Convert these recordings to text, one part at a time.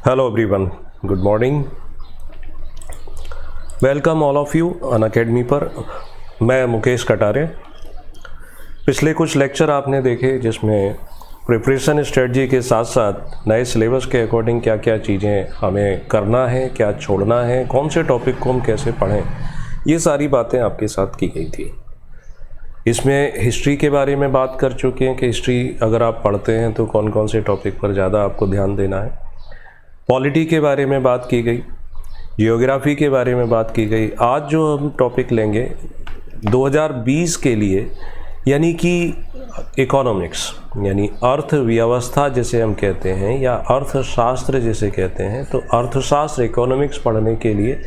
Hello everyone, good morning. Welcome all of you Unacademy पर। मैं मुकेश कटारे। पिछले कुछ लेक्चर आपने देखे जिसमें प्रिपरेशन स्ट्रेटजी के साथ साथ नए सिलेबस के अकॉर्डिंग क्या क्या चीज़ें हमें करना है, क्या छोड़ना है, कौन से टॉपिक को हम कैसे पढ़ें, ये सारी बातें आपके साथ की गई थी। इसमें हिस्ट्री के बारे में बात कर चुके हैं कि हिस्ट्री अगर आप पढ़ते हैं तो कौन कौन से टॉपिक पर ज़्यादा आपको ध्यान देना है। पॉलिटी के बारे में बात की गई, जियोग्राफी के बारे में बात की गई। आज जो हम टॉपिक लेंगे 2020 के लिए, यानी कि इकोनॉमिक्स, यानी अर्थव्यवस्था जिसे हम कहते हैं या अर्थशास्त्र जिसे कहते हैं, तो अर्थशास्त्र इकोनॉमिक्स पढ़ने के लिए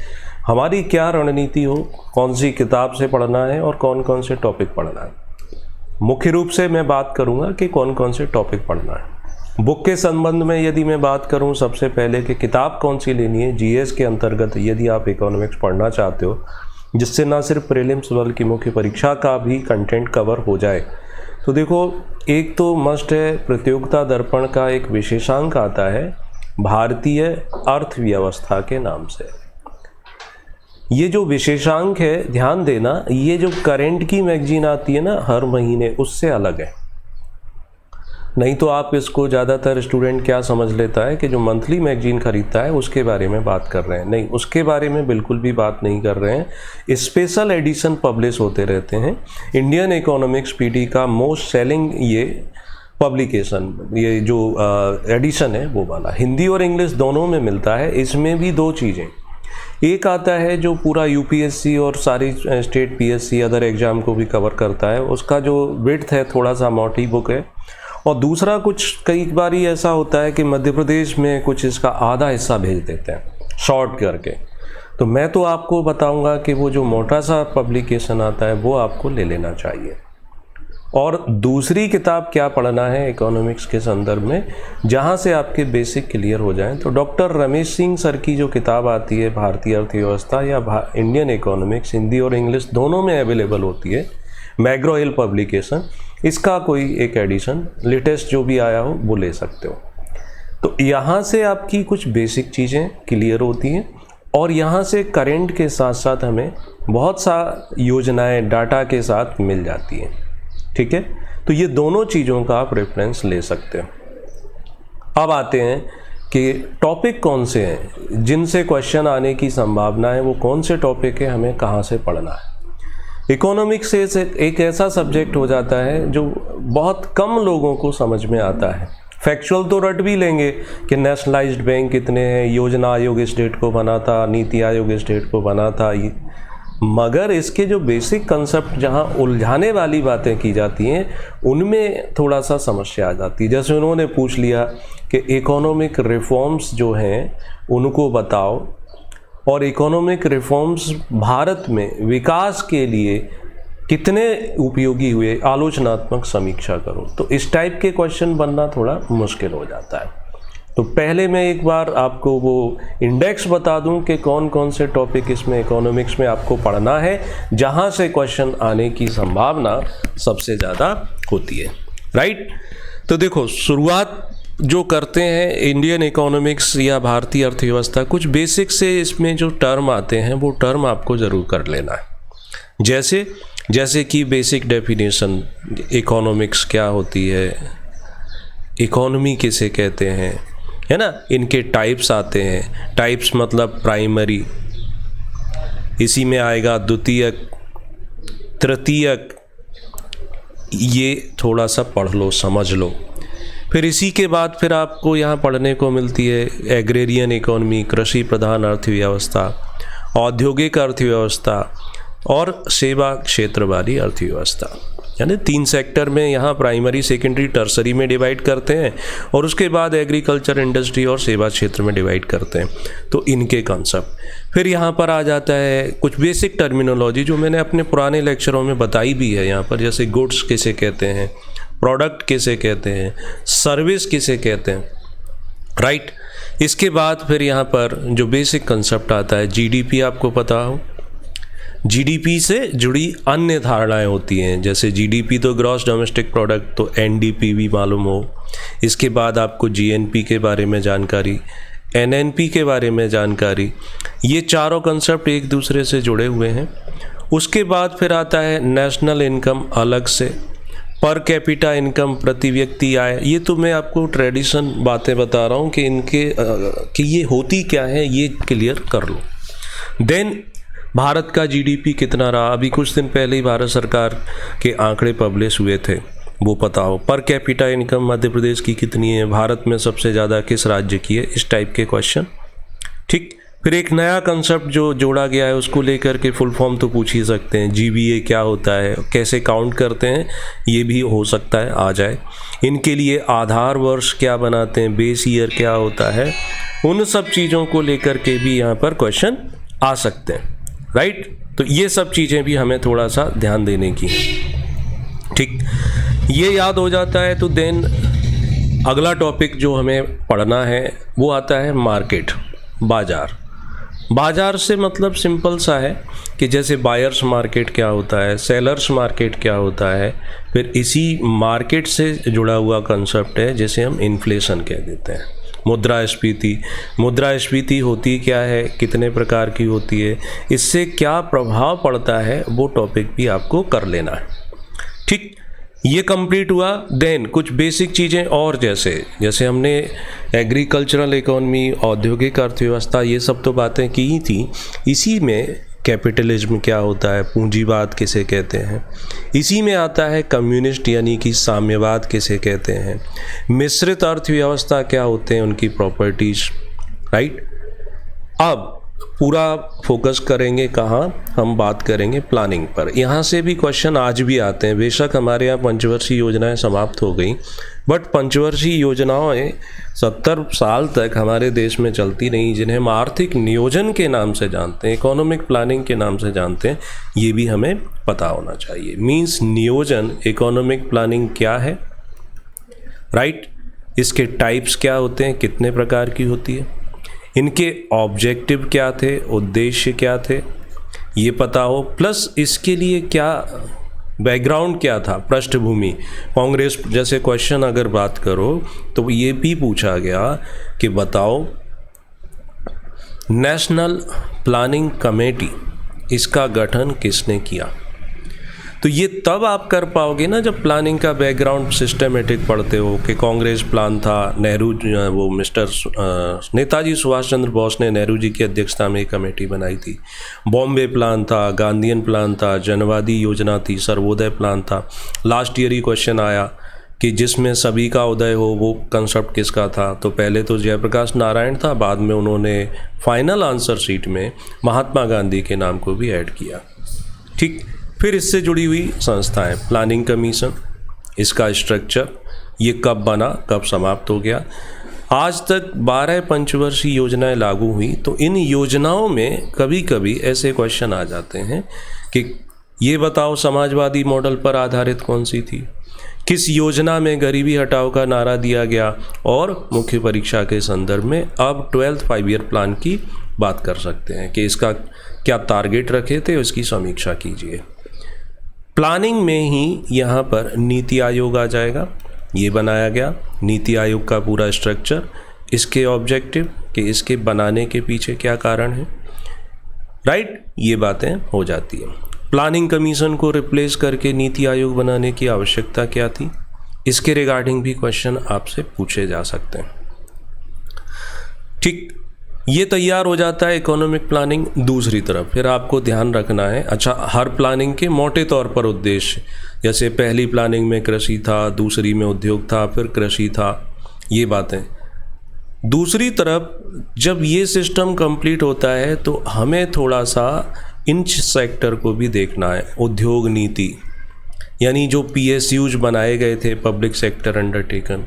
हमारी क्या रणनीति हो, कौन सी किताब से पढ़ना है और कौन कौन से टॉपिक पढ़ना है। मुख्य रूप से मैं बात करूँगा कि कौन कौन से टॉपिक पढ़ना है। बुक के संबंध में यदि मैं बात करूं, सबसे पहले कि किताब कौन सी लेनी है जीएस के अंतर्गत यदि आप इकोनॉमिक्स पढ़ना चाहते हो, जिससे ना सिर्फ प्रीलिम्स बल्कि मुख्य परीक्षा का भी कंटेंट कवर हो जाए, तो देखो, एक तो मस्ट है, प्रतियोगिता दर्पण का एक विशेषांक आता है भारतीय अर्थव्यवस्था के नाम से। ये जो विशेषांक है, ध्यान देना, ये जो करेंट की मैगजीन आती है ना हर महीने, उससे अलग है। नहीं तो आप इसको ज़्यादातर स्टूडेंट क्या समझ लेता है कि जो मंथली मैगजीन खरीदता है उसके बारे में बात कर रहे हैं। नहीं, उसके बारे में बिल्कुल भी बात नहीं कर रहे हैं। स्पेशल एडिशन पब्लिश होते रहते हैं। इंडियन इकोनॉमिक्स पीटी का मोस्ट सेलिंग ये पब्लिकेशन, ये जो एडिशन है वो वाला, हिंदी और इंग्लिश दोनों में मिलता है। इसमें भी दो चीज़ें, एक आता है जो पूरा यूपीएससी और सारी स्टेट पीएससी अदर एग्ज़ाम को भी कवर करता है, उसका जो विड्थ है थोड़ा सा मोटी बुक है। और दूसरा, कुछ कई बार ही ऐसा होता है कि मध्य प्रदेश में कुछ इसका आधा हिस्सा भेज देते हैं शॉर्ट करके। तो मैं तो आपको बताऊंगा कि वो जो मोटा सा पब्लिकेशन आता है वो आपको ले लेना चाहिए। और दूसरी किताब क्या पढ़ना है इकोनॉमिक्स के संदर्भ में, जहाँ से आपके बेसिक क्लियर हो जाएं, तो डॉक्टर रमेश सिंह सर की जो किताब आती है भारतीय अर्थव्यवस्था या इंडियन इकोनॉमिक्स, हिंदी और इंग्लिश दोनों में अवेलेबल होती है, मैग्रो हिल पब्लिकेशन। इसका कोई एक एडिशन लेटेस्ट जो भी आया हो वो ले सकते हो। तो यहाँ से आपकी कुछ बेसिक चीज़ें क्लियर होती हैं और यहाँ से करेंट के साथ साथ हमें बहुत सा योजनाएं डाटा के साथ मिल जाती हैं। ठीक है, तो ये दोनों चीज़ों का आप रेफरेंस ले सकते हो। अब आते हैं कि टॉपिक कौन से हैं जिनसे क्वेश्चन आने की संभावना है, वो कौन से टॉपिक है, हमें कहाँ से पढ़ना है। इकोनॉमिक्स से एक ऐसा सब्जेक्ट हो जाता है जो बहुत कम लोगों को समझ में आता है। फैक्चुअल तो रट भी लेंगे कि नेशनलाइज्ड बैंक कितने हैं, योजना आयोग इस डेट को बना था, नीति आयोग इस डेट को बना था, ये, मगर इसके जो बेसिक कंसेप्ट जहाँ उलझाने वाली बातें की जाती हैं उनमें थोड़ा सा समस्या आ जाती है। जैसे उन्होंने पूछ लिया कि इकोनॉमिक रिफॉर्म्स जो हैं उनको बताओ, और इकोनॉमिक रिफॉर्म्स भारत में विकास के लिए कितने उपयोगी हुए, आलोचनात्मक समीक्षा करो। तो इस टाइप के क्वेश्चन बनना थोड़ा मुश्किल हो जाता है। तो पहले मैं एक बार आपको वो इंडेक्स बता दूं कि कौन कौन से टॉपिक इसमें इकोनॉमिक्स में आपको पढ़ना है, जहां से क्वेश्चन आने की संभावना सबसे ज़्यादा होती है। राइट, तो देखो, शुरुआत जो करते हैं इंडियन इकोनॉमिक्स या भारतीय अर्थव्यवस्था, कुछ बेसिक से इसमें जो टर्म आते हैं वो टर्म आपको ज़रूर कर लेना है। जैसे कि बेसिक डेफिनेशन, इकोनॉमिक्स क्या होती है, इकोनॉमी किसे कहते हैं, है ना। इनके टाइप्स आते हैं, टाइप्स मतलब प्राइमरी, इसी में आएगा द्वितीयक, तृतीयक, ये थोड़ा सा पढ़ लो, समझ लो। फिर इसी के बाद फिर आपको यहाँ पढ़ने को मिलती है एग्रेरियन इकोनॉमी, कृषि प्रधान अर्थव्यवस्था, औद्योगिक अर्थव्यवस्था और सेवा क्षेत्र वाली अर्थव्यवस्था। यानी 3 सेक्टर में यहाँ प्राइमरी, सेकेंडरी, टर्सरी में डिवाइड करते हैं और उसके बाद एग्रीकल्चर, इंडस्ट्री और सेवा क्षेत्र में डिवाइड करते हैं। तो इनके कॉन्सेप्ट फिर यहाँ पर आ जाता है कुछ बेसिक टर्मिनोलॉजी जो मैंने अपने पुराने लेक्चरों में बताई भी है यहाँ पर, जैसे गुड्स किसे कहते हैं, प्रोडक्ट किसे कहते हैं, सर्विस किसे कहते हैं। राइट, इसके बाद फिर यहाँ पर जो बेसिक कंसेप्ट आता है जीडीपी, आपको पता हो, जीडीपी से जुड़ी अन्य धारणाएं होती हैं, जैसे जीडीपी तो ग्रॉस डोमेस्टिक प्रोडक्ट, तो एनडीपी भी मालूम हो। इसके बाद आपको जीएनपी के बारे में जानकारी, एनएनपी के बारे में जानकारी, ये चारों कंसेप्ट एक दूसरे से जुड़े हुए हैं। उसके बाद फिर आता है नेशनल इनकम अलग से, पर कैपिटा इनकम प्रति व्यक्ति आय। ये तो मैं आपको ट्रेडिशन बातें बता रहा हूँ कि इनके कि ये होती क्या है, ये क्लियर कर लो। देन भारत का जीडीपी कितना रहा, अभी कुछ दिन पहले ही भारत सरकार के आंकड़े पब्लिश हुए थे, वो पता हो। Per capita income Madhya Pradesh की कितनी है, भारत में सबसे ज़्यादा किस राज्य की है, इस टाइप के क्वेश्चन। ठीक, फिर एक नया कंसेप्ट जो जोड़ा गया है उसको लेकर के फुल फॉर्म तो पूछ ही सकते हैं। जीबीए क्या होता है, कैसे काउंट करते हैं, ये भी हो सकता है आ जाए। इनके लिए आधार वर्ष क्या बनाते हैं, बेस ईयर क्या होता है, उन सब चीज़ों को लेकर के भी यहाँ पर क्वेश्चन आ सकते हैं। राइट, तो ये सब चीज़ें भी हमें थोड़ा सा ध्यान देने की है। ठीक, ये याद हो जाता है तो देन अगला टॉपिक जो हमें पढ़ना है वो आता है मार्केट, बाज़ार। बाज़ार से मतलब सिंपल सा है कि जैसे बायर्स मार्केट क्या होता है, सेलर्स मार्केट क्या होता है, फिर इसी मार्केट से जुड़ा हुआ कंसेप्ट है जैसे हम इन्फ्लेशन कह देते हैं। मुद्रास्फीति, मुद्रास्फीति होती क्या है, कितने प्रकार की होती है, इससे क्या प्रभाव पड़ता है, वो टॉपिक भी आपको कर लेना है। ठीक, ये कंप्लीट हुआ। देन कुछ बेसिक चीज़ें और जैसे हमने एग्रीकल्चरल इकोनॉमी, औद्योगिक अर्थव्यवस्था, ये सब तो बातें की ही थी। इसी में कैपिटलिज्म क्या होता है, पूंजीवाद किसे कहते हैं, इसी में आता है कम्युनिस्ट यानी कि साम्यवाद किसे कहते हैं, मिश्रित अर्थव्यवस्था क्या होते हैं, उनकी प्रॉपर्टीज। राइट, अब पूरा फोकस करेंगे कहाँ, हम बात करेंगे प्लानिंग पर। यहाँ से भी क्वेश्चन आज भी आते हैं। बेशक हमारे यहाँ पंचवर्षीय योजनाएं समाप्त हो गई, बट पंचवर्षीय योजनाएं 70 साल तक हमारे देश में चलती रहीं, जिन्हें हम आर्थिक नियोजन के नाम से जानते हैं, इकोनॉमिक प्लानिंग के नाम से जानते हैं। ये भी हमें पता होना चाहिए। मीन्स नियोजन, इकोनॉमिक प्लानिंग क्या है, राइट, इसके टाइप्स क्या होते हैं, कितने प्रकार की होती है, इनके ऑब्जेक्टिव क्या थे, उद्देश्य क्या थे, ये पता हो। प्लस इसके लिए क्या बैकग्राउंड क्या था, पृष्ठभूमि। कांग्रेस जैसे क्वेश्चन अगर बात करो तो ये भी पूछा गया कि बताओ नेशनल प्लानिंग कमेटी, इसका गठन किसने किया। तो ये तब आप कर पाओगे ना जब प्लानिंग का बैकग्राउंड सिस्टमेटिक पढ़ते हो कि कांग्रेस प्लान था, नेहरू वो नेताजी सुभाष चंद्र बोस ने नेहरू जी की अध्यक्षता में एक कमेटी बनाई थी। बॉम्बे प्लान था, गांधीयन प्लान था, जनवादी योजना थी, सर्वोदय प्लान था। लास्ट ईयर ही क्वेश्चन आया कि जिसमें सभी का उदय हो, वो कंसेप्ट किसका था। तो पहले तो जयप्रकाश नारायण था, बाद में उन्होंने फाइनल आंसर शीट में महात्मा गांधी के नाम को भी ऐड किया। ठीक, फिर इससे जुड़ी हुई संस्थाएं, प्लानिंग कमीशन, इसका स्ट्रक्चर, ये कब बना, कब समाप्त हो गया। आज तक 12 पंचवर्षीय योजनाएं लागू हुई। तो इन योजनाओं में कभी कभी ऐसे क्वेश्चन आ जाते हैं कि ये बताओ समाजवादी मॉडल पर आधारित कौन सी थी, किस योजना में गरीबी हटाओ का नारा दिया गया, और मुख्य परीक्षा के संदर्भ में अब 12th 5 ईयर प्लान की बात कर सकते हैं कि इसका क्या टारगेट रखे थे, उसकी समीक्षा कीजिए। प्लानिंग में ही यहाँ पर नीति आयोग आ जाएगा। ये बनाया गया नीति आयोग का पूरा स्ट्रक्चर, इसके ऑब्जेक्टिव कि इसके बनाने के पीछे क्या कारण है। राइट, ये बातें हो जाती हैं। प्लानिंग कमीशन को रिप्लेस करके नीति आयोग बनाने की आवश्यकता क्या थी, इसके रिगार्डिंग भी क्वेश्चन आपसे पूछे जा सकते हैं। ठीक, ये तैयार हो जाता है इकोनॉमिक प्लानिंग। दूसरी तरफ फिर आपको ध्यान रखना है, अच्छा, हर प्लानिंग के मोटे तौर पर उद्देश्य, जैसे पहली प्लानिंग में कृषि था, दूसरी में उद्योग था, फिर कृषि था, ये बातें। दूसरी तरफ जब ये सिस्टम कंप्लीट होता है तो हमें थोड़ा सा इन सेक्टर को भी देखना है। उद्योग नीति यानी जो PSUs बनाए गए थे, पब्लिक सेक्टर अंडरटेकन,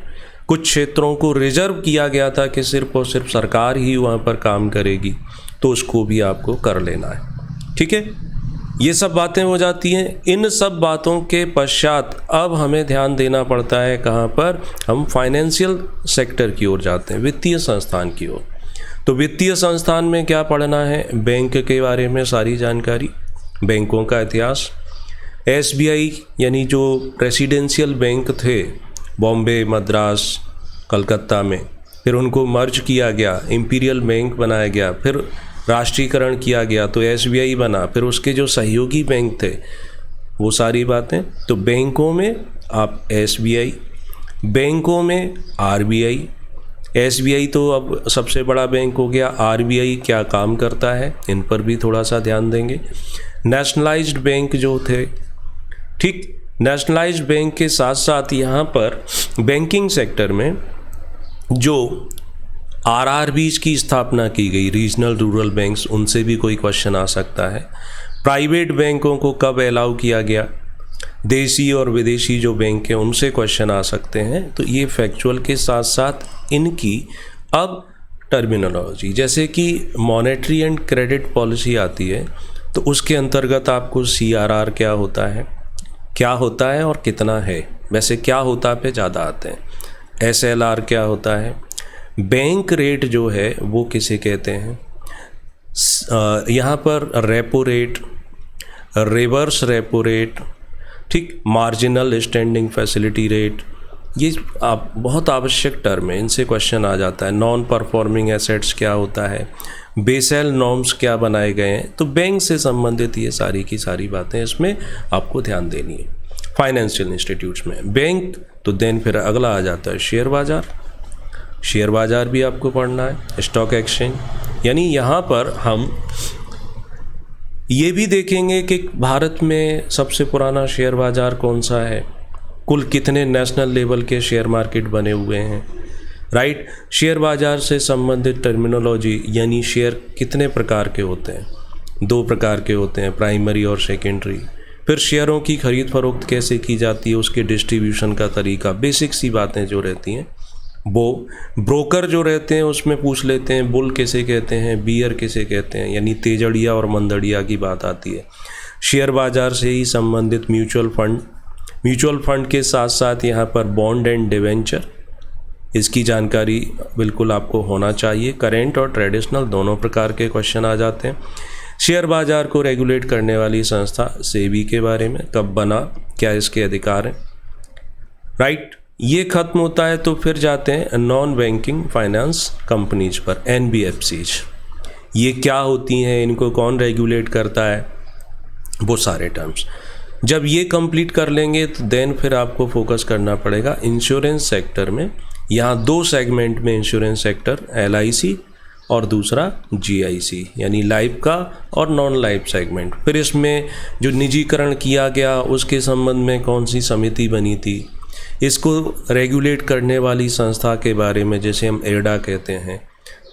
कुछ क्षेत्रों को रिजर्व किया गया था कि सिर्फ और सिर्फ सरकार ही वहाँ पर काम करेगी, तो उसको भी आपको कर लेना है। ठीक है, ये सब बातें हो जाती हैं। इन सब बातों के पश्चात अब हमें ध्यान देना पड़ता है कहाँ पर, हम फाइनेंशियल सेक्टर की ओर जाते हैं, वित्तीय संस्थान की ओर। तो वित्तीय संस्थान में क्या पढ़ना है, बैंक के बारे में सारी जानकारी, बैंकों का इतिहास। SBI यानी जो प्रेसिडेंशियल बैंक थे बॉम्बे, मद्रास, कलकत्ता में, फिर उनको मर्ज किया गया, इंपीरियल बैंक बनाया गया, फिर राष्ट्रीयकरण किया गया तो एसबीआई बना, फिर उसके जो सहयोगी बैंक थे वो सारी बातें। तो बैंकों में आप एसबीआई, बैंकों में आरबीआई, एसबीआई तो अब सबसे बड़ा बैंक हो गया, आरबीआई क्या काम करता है, इन पर भी थोड़ा सा ध्यान देंगे। नेशनलाइज्ड बैंक जो थे, ठीक, नेशनलाइज्ड बैंक के साथ साथ यहाँ पर बैंकिंग सेक्टर में जो आरआरबीज की स्थापना की गई, रीजनल रूरल बैंक्स, उनसे भी कोई क्वेश्चन आ सकता है। प्राइवेट बैंकों को कब अलाउ किया गया, देसी और विदेशी जो बैंक हैं उनसे क्वेश्चन आ सकते हैं। तो ये फैक्चुअल के साथ साथ इनकी अब टर्मिनोलॉजी, जैसे कि मॉनेटरी एंड क्रेडिट पॉलिसी आती है तो उसके अंतर्गत आपको सीआरआर क्या होता है और कितना है, वैसे क्या होता पे ज़्यादा आते हैं, एसएलआर क्या होता है, बैंक रेट जो है वो किसे कहते हैं, यहाँ पर repo rate, reverse repo rate, ठीक, मार्जिनल स्टैंडिंग फैसिलिटी रेट, ये आप बहुत आवश्यक टर्म है, इनसे क्वेश्चन आ जाता है। नॉन परफॉर्मिंग एसेट्स क्या होता है, बेसेल नॉर्म्स क्या बनाए गए हैं। तो बैंक से संबंधित ये सारी की सारी बातें इसमें आपको ध्यान देनी है। फाइनेंशियल इंस्टीट्यूट्स में बैंक, तो देन फिर अगला आ जाता है शेयर बाज़ार, शेयर बाज़ार भी आपको पढ़ना है, स्टॉक एक्सचेंज। यानी यहाँ पर हम ये भी देखेंगे कि भारत में सबसे पुराना शेयर बाज़ार कौन सा है, कुल कितने नेशनल लेवल के शेयर मार्केट बने हुए हैं, राइट। शेयर बाज़ार से संबंधित टर्मिनोलॉजी, यानी शेयर कितने प्रकार के होते हैं, 2 प्रकार के होते हैं, प्राइमरी और सेकेंडरी। फिर शेयरों की खरीद फरोख्त कैसे की जाती है, उसके डिस्ट्रीब्यूशन का तरीका, बेसिक सी बातें जो रहती हैं वो ब्रोकर जो रहते हैं उसमें पूछ लेते हैं, बुल किसे कहते हैं, बियर किसे कहते हैं, यानी तेजड़िया और मंदड़िया की बात आती है। शेयर बाज़ार से ही संबंधित म्यूचुअल फंड के साथ साथ यहाँ पर बॉन्ड एंड डिवेंचर, इसकी जानकारी बिल्कुल आपको होना चाहिए। करेंट और ट्रेडिशनल दोनों प्रकार के क्वेश्चन आ जाते हैं। शेयर बाज़ार को रेगुलेट करने वाली संस्था सेबी के बारे में, कब बना, क्या इसके अधिकार हैं, राइट। ये खत्म होता है तो फिर जाते हैं नॉन बैंकिंग फाइनेंस कंपनीज पर, एनबीएफसीज। ये क्या होती हैं, इनको कौन रेगुलेट करता है, वो सारे टर्म्स जब ये कंप्लीट कर लेंगे तो देन फिर आपको फोकस करना पड़ेगा इंश्योरेंस सेक्टर में। यहाँ 2 सेगमेंट में इंश्योरेंस सेक्टर, एलआईसी और दूसरा जीआईसी, यानी लाइफ का और नॉन लाइफ सेगमेंट। फिर इसमें जो निजीकरण किया गया उसके संबंध में कौन सी समिति बनी थी, इसको रेगुलेट करने वाली संस्था के बारे में जैसे हम एडा कहते हैं,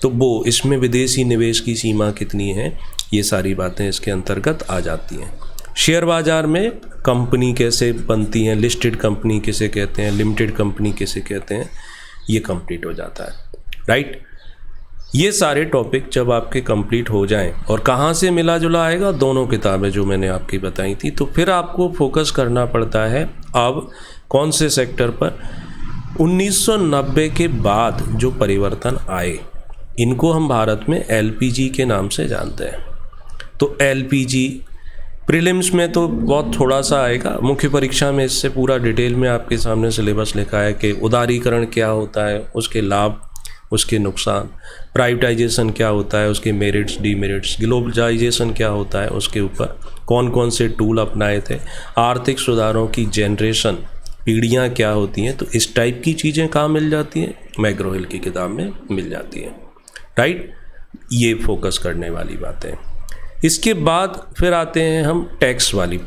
तो वो इसमें विदेशी निवेश की सीमा कितनी है, ये सारी बातें इसके अंतर्गत आ जाती हैं। शेयर बाज़ार में कंपनी कैसे बनती हैं, लिस्टेड कंपनी किसे कहते हैं, लिमिटेड कंपनी किसे कहते हैं, ये कंप्लीट हो जाता है, राइट। ये सारे टॉपिक जब आपके कंप्लीट हो जाएं, और कहाँ से मिला जुला आएगा, दोनों किताबें जो मैंने आपकी बताई थी, तो फिर आपको फोकस करना पड़ता है अब कौन से सेक्टर पर। 1990 के बाद जो परिवर्तन आए, इनको हम भारत में एलपीजी के नाम से जानते हैं। तो एलपीजी प्रीलिम्स में तो बहुत थोड़ा सा आएगा, मुख्य परीक्षा में इससे पूरा डिटेल में आपके सामने सिलेबस लिखा है कि उदारीकरण क्या होता है, उसके लाभ, उसके नुकसान, प्राइवेटाइजेशन क्या होता है, उसके मेरिट्स डीमेरिट्स, ग्लोबलाइजेशन क्या होता है, उसके ऊपर कौन कौन से टूल अपनाए थे, आर्थिक सुधारों की जनरेशन, पीढ़ियाँ क्या होती हैं। तो इस टाइप की चीज़ें कहाँ मिल जाती हैं, मैग्रो-हिल की किताब में मिल जाती हैं, राइट। ये फोकस करने वाली बातें। इसके बाद फिर आते हैं हम टैक्स वाली,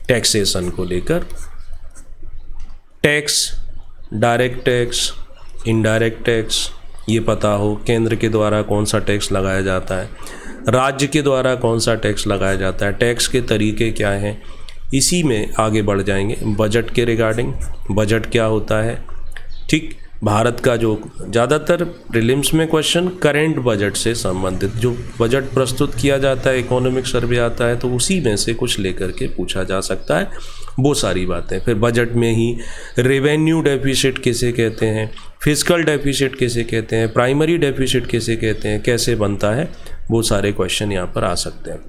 टैक्सेशन को लेकर। Tax, direct tax, indirect tax, ये पता हो, केंद्र के द्वारा कौन सा टैक्स लगाया जाता है, राज्य के द्वारा कौन सा टैक्स लगाया जाता है, टैक्स के तरीके क्या हैं, इसी में आगे बढ़ जाएंगे। बजट के रिगार्डिंग, बजट क्या होता है, ठीक। भारत का जो ज़्यादातर प्रीलिम्स में क्वेश्चन करेंट बजट से संबंधित जो बजट प्रस्तुत किया जाता है, इकोनॉमिक सर्वे आता है, तो उसी में से कुछ लेकर के पूछा जा सकता है, वो सारी बातें। फिर बजट में ही रेवेन्यू डेफिसिट किसे कहते हैं, फिस्कल डेफिसिट किसे कहते हैं, प्राइमरी डेफिसिट किसे कहते हैं, कैसे बनता है, वो सारे क्वेश्चन यहाँ पर आ सकते हैं।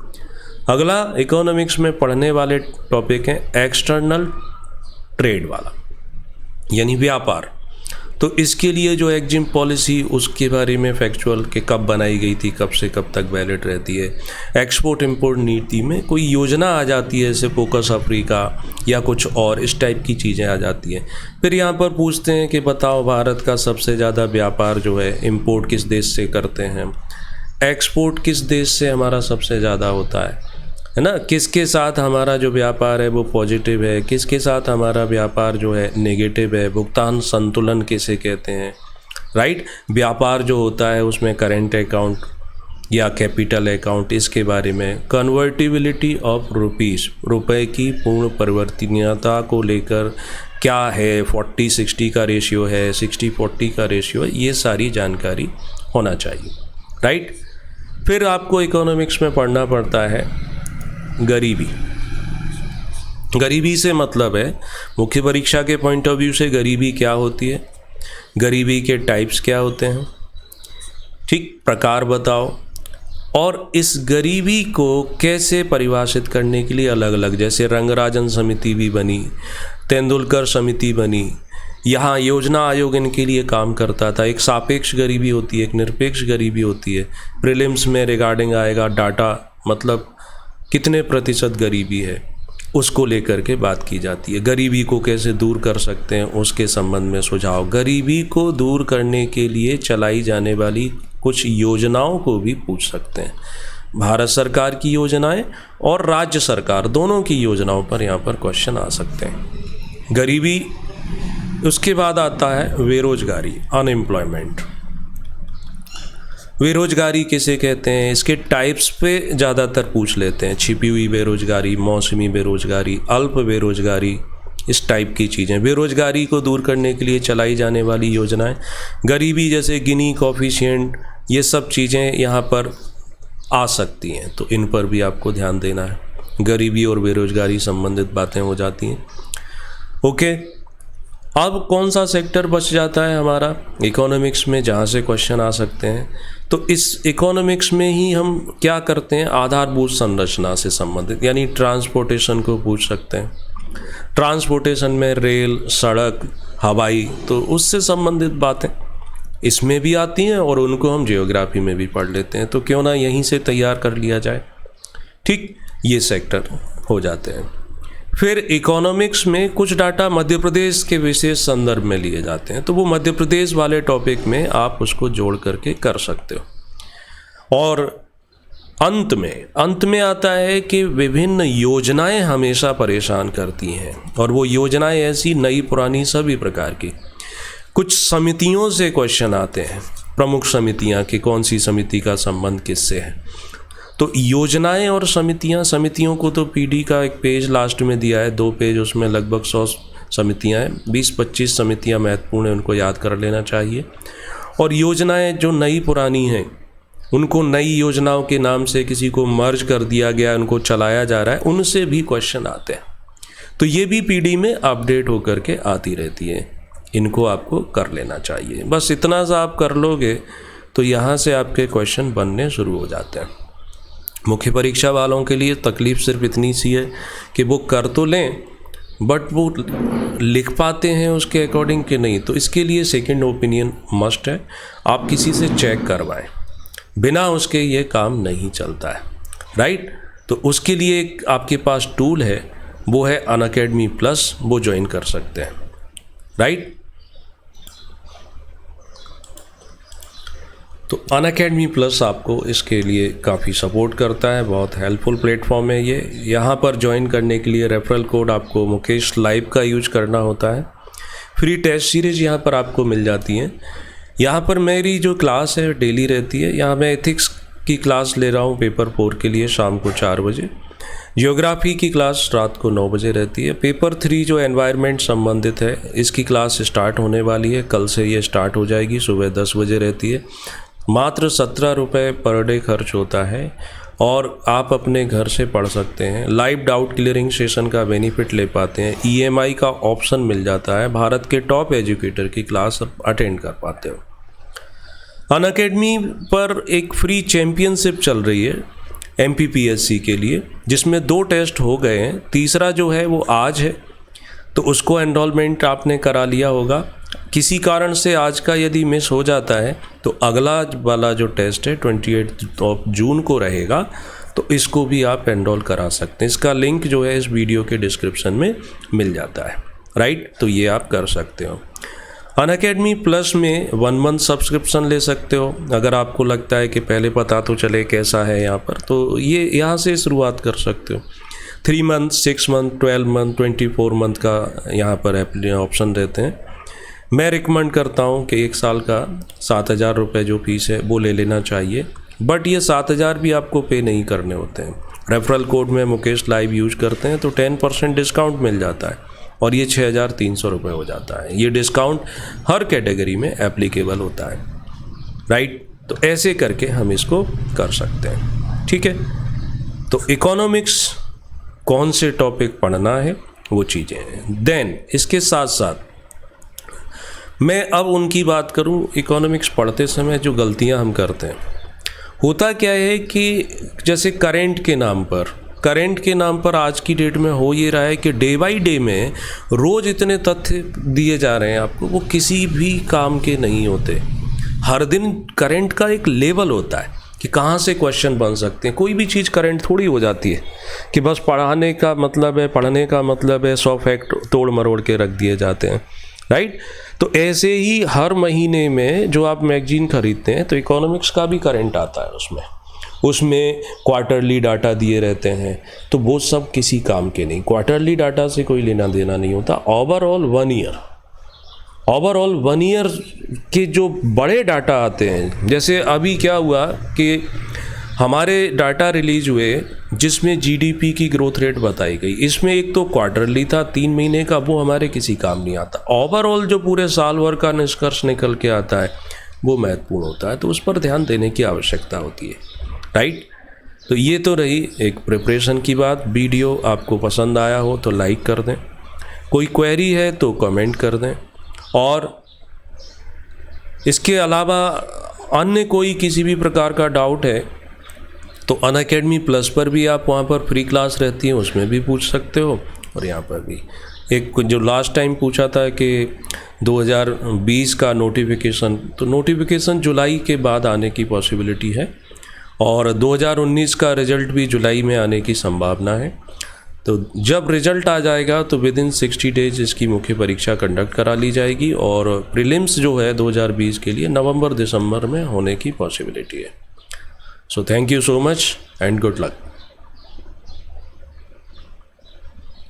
अगला इकोनॉमिक्स में पढ़ने वाले टॉपिक हैं एक्सटर्नल ट्रेड वाला, यानी व्यापार। तो इसके लिए जो एग्जिम पॉलिसी उसके बारे में फैक्चुअल कि कब बनाई गई थी, कब से कब तक वैलिड रहती है। एक्सपोर्ट इंपोर्ट नीति में कोई योजना आ जाती है जैसे फोकस अफ्रीका या कुछ और इस टाइप की चीज़ें आ जाती हैं। फिर यहाँ पर पूछते हैं कि बताओ भारत का सबसे ज़्यादा व्यापार जो है इंपोर्ट किस देश से करते हैं, एक्सपोर्ट किस देश से हमारा सबसे ज़्यादा होता है ना, किसके साथ हमारा जो व्यापार है वो पॉजिटिव है, किसके साथ हमारा व्यापार जो है नेगेटिव है, भुगतान संतुलन किसे कहते हैं, राइट। व्यापार जो होता है उसमें करेंट अकाउंट या कैपिटल अकाउंट, इसके बारे में कन्वर्टिबिलिटी ऑफ रुपीज़, रुपए की पूर्ण परिवर्तनीयता को लेकर क्या है, 40-60 का रेशियो है, 60-40 का रेशियो है, ये सारी जानकारी होना चाहिए, राइट। फिर आपको इकोनॉमिक्स में पढ़ना पड़ता है गरीबी। गरीबी से मतलब है मुख्य परीक्षा के पॉइंट ऑफ व्यू से गरीबी क्या होती है, गरीबी के टाइप्स क्या होते हैं, ठीक, प्रकार बताओ, और इस गरीबी को कैसे परिभाषित करने के लिए अलग अलग, जैसे रंगराजन समिति भी बनी, तेंदुलकर समिति बनी, यहाँ योजना आयोग इनके लिए काम करता था। एक सापेक्ष गरीबी होती है, एक निरपेक्ष गरीबी होती है। प्रीलिम्स में रिगार्डिंग आएगा डाटा, मतलब कितने प्रतिशत गरीबी है उसको लेकर के बात की जाती है। गरीबी को कैसे दूर कर सकते हैं उसके संबंध में सुझाव, गरीबी को दूर करने के लिए चलाई जाने वाली कुछ योजनाओं को भी पूछ सकते हैं। भारत सरकार की योजनाएं और राज्य सरकार दोनों की योजनाओं पर यहाँ पर क्वेश्चन आ सकते हैं। गरीबी, उसके बाद आता है बेरोजगारी, अनएम्प्लॉयमेंट। बेरोजगारी किसे कहते हैं, इसके टाइप्स पे ज़्यादातर पूछ लेते हैं, छिपी हुई बेरोजगारी, मौसमी बेरोजगारी, अल्प बेरोजगारी, इस टाइप की चीज़ें। बेरोजगारी को दूर करने के लिए चलाई जाने वाली योजनाएं, गरीबी जैसे गिनी कोफिशिएंट, ये सब चीज़ें यहाँ पर आ सकती हैं, तो इन पर भी आपको ध्यान देना है। गरीबी और बेरोजगारी संबंधित बातें हो जाती हैं, ओके। अब कौन सा सेक्टर बच जाता है हमारा इकोनॉमिक्स में जहाँ से क्वेश्चन आ सकते हैं, तो इस इकोनॉमिक्स में ही हम क्या करते हैं, आधारभूत संरचना से संबंधित, यानी ट्रांसपोर्टेशन को पूछ सकते हैं। ट्रांसपोर्टेशन में रेल, सड़क, हवाई, तो उससे संबंधित बातें इसमें भी आती हैं और उनको हम जियोग्राफी में भी पढ़ लेते हैं, तो क्यों ना यहीं से तैयार कर लिया जाए, ठीक, ये सेक्टर हो जाते हैं। फिर इकोनॉमिक्स में कुछ डाटा मध्य प्रदेश के विशेष संदर्भ में लिए जाते हैं, तो वो मध्य प्रदेश वाले टॉपिक में आप उसको जोड़ करके कर सकते हो। और अंत में आता है कि विभिन्न योजनाएं हमेशा परेशान करती हैं, और वो योजनाएं ऐसी नई पुरानी सभी प्रकार की। कुछ समितियों से क्वेश्चन आते हैं, प्रमुख समितियां कि कौन सी समिति का संबंध किससे है। तो योजनाएं और समितियों को तो पीडी का एक पेज लास्ट में दिया है, 2 पेज, उसमें लगभग 100 समितियां हैं, 20-25 समितियां महत्वपूर्ण हैं, उनको याद कर लेना चाहिए। और योजनाएं जो नई पुरानी हैं उनको नई योजनाओं के नाम से किसी को मर्ज कर दिया गया, उनको चलाया जा रहा है, उनसे भी क्वेश्चन आते हैं। तो ये भी पीडी में अपडेट होकर के आती रहती है, इनको आपको कर लेना चाहिए। बस इतना सा आप कर लोगे तो यहाँ से आपके क्वेश्चन बनने शुरू हो जाते हैं। मुख्य परीक्षा वालों के लिए तकलीफ़ सिर्फ इतनी सी है कि वो कर तो लें बट वो लिख पाते हैं उसके अकॉर्डिंग कि नहीं, तो इसके लिए सेकंड ओपिनियन मस्ट है, आप किसी से चेक करवाएं, बिना उसके ये काम नहीं चलता है, राइट। तो उसके लिए एक आपके पास टूल है, वो है अनअकैडमी प्लस, वो ज्वाइन कर सकते हैं, राइट। तो अनअकैडमी प्लस आपको इसके लिए काफ़ी सपोर्ट करता है, बहुत हेल्पफुल प्लेटफॉर्म है ये। यहाँ पर ज्वाइन करने के लिए रेफरल कोड आपको मुकेश लाइव का यूज करना होता है। फ्री टेस्ट सीरीज यहाँ पर आपको मिल जाती हैं। यहाँ पर मेरी जो क्लास है डेली रहती है, यहाँ मैं एथिक्स की क्लास ले रहा हूँ पेपर 4 के लिए शाम को 4 बजे। जियोग्राफी की क्लास रात को 9 बजे रहती है। पेपर 3 जो एनवायरनमेंट संबंधित है, इसकी क्लास स्टार्ट होने वाली है, कल से ये स्टार्ट हो जाएगी, सुबह 10 बजे रहती है। मात्र 17 रुपये पर डे खर्च होता है और आप अपने घर से पढ़ सकते हैं। लाइव डाउट क्लियरिंग सेशन का बेनिफिट ले पाते हैं, EMI का ऑप्शन मिल जाता है, भारत के टॉप एजुकेटर की क्लास अटेंड कर पाते हो। अनअकैडमी पर एक फ्री चैम्पियनशिप चल रही है MPPSC के लिए, जिसमें 2 टेस्ट हो गए हैं, तीसरा जो है वो आज है, तो उसको एनरोलमेंट आपने करा लिया होगा। किसी कारण से आज का यदि मिस हो जाता है तो अगला वाला जो टेस्ट है 28 जून को रहेगा, तो इसको भी आप एनरोल करा सकते हैं। इसका लिंक जो है इस वीडियो के डिस्क्रिप्शन में मिल जाता है, राइट। तो ये आप कर सकते हो। अनअकैडमी प्लस में 1 मंथ सब्सक्रिप्शन ले सकते हो। अगर आपको लगता है कि पहले पता तो चले कैसा है यहाँ पर, तो ये यहाँ से शुरुआत कर सकते हो। 3 मंथ, 6 मंथ, 12 मंथ, 24 मंथ का यहाँ पर ऑप्शन रहते हैं। मैं रिकमेंड करता हूँ कि 1 साल का 7,000 रुपये जो फीस है वो ले लेना चाहिए, बट ये 7,000 भी आपको पे नहीं करने होते हैं। रेफरल कोड में मुकेश लाइव यूज करते हैं तो 10% डिस्काउंट मिल जाता है और ये 6,300 रुपये हो जाता है। ये डिस्काउंट हर कैटेगरी में एप्लीकेबल होता है, राइट। तो ऐसे करके हम इसको कर सकते हैं, ठीक है। तो इकोनॉमिक्स कौन से टॉपिक पढ़ना है वो चीज़ें हैं। देन इसके साथ साथ मैं अब उनकी बात करूं, इकोनॉमिक्स पढ़ते समय जो गलतियां हम करते हैं। होता क्या है कि जैसे करंट के नाम पर आज की डेट में हो ये रहा है कि डे बाई डे में रोज़ इतने तथ्य दिए जा रहे हैं आपको, वो किसी भी काम के नहीं होते। हर दिन करंट का एक लेवल होता है कि कहाँ से क्वेश्चन बन सकते हैं। कोई भी चीज़ करंट थोड़ी हो जाती है कि बस पढ़ने का मतलब है 100 फैक्ट तोड़ मरोड़ के रख दिए जाते हैं, राइट। तो ऐसे ही हर महीने में जो आप मैगजीन खरीदते हैं तो इकोनॉमिक्स का भी करंट आता है, उसमें क्वार्टरली डाटा दिए रहते हैं, तो वो सब किसी काम के नहीं। क्वार्टरली डाटा से कोई लेना देना नहीं होता। ओवरऑल 1 ईयर के जो बड़े डाटा आते हैं, जैसे अभी क्या हुआ कि हमारे डाटा रिलीज हुए जिसमें जीडीपी की ग्रोथ रेट बताई गई, इसमें एक तो क्वार्टरली था 3 महीने का, वो हमारे किसी काम नहीं आता। ओवरऑल जो पूरे साल भर का निष्कर्ष निकल के आता है वो महत्वपूर्ण होता है, तो उस पर ध्यान देने की आवश्यकता होती है, राइट। तो ये तो रही एक प्रिपरेशन की बात। वीडियो आपको पसंद आया हो तो लाइक कर दें, कोई क्वेरी है तो कमेंट कर दें, और इसके अलावा अन्य कोई किसी भी प्रकार का डाउट है तो अनअकैडमी प्लस पर भी आप वहाँ पर फ्री क्लास रहती है, उसमें भी पूछ सकते हो। और यहाँ पर भी एक जो लास्ट टाइम पूछा था कि 2020 का नोटिफिकेशन, तो नोटिफिकेशन जुलाई के बाद आने की पॉसिबिलिटी है, और 2019 का रिज़ल्ट भी जुलाई में आने की संभावना है। तो जब रिज़ल्ट आ जाएगा तो विदिन 60 डेज इसकी मुख्य परीक्षा कंडक्ट करा ली जाएगी, और प्रीलिम्स जो है 2020 के लिए नवंबर दिसंबर में होने की पॉसिबिलिटी है। So thank you so much and good luck.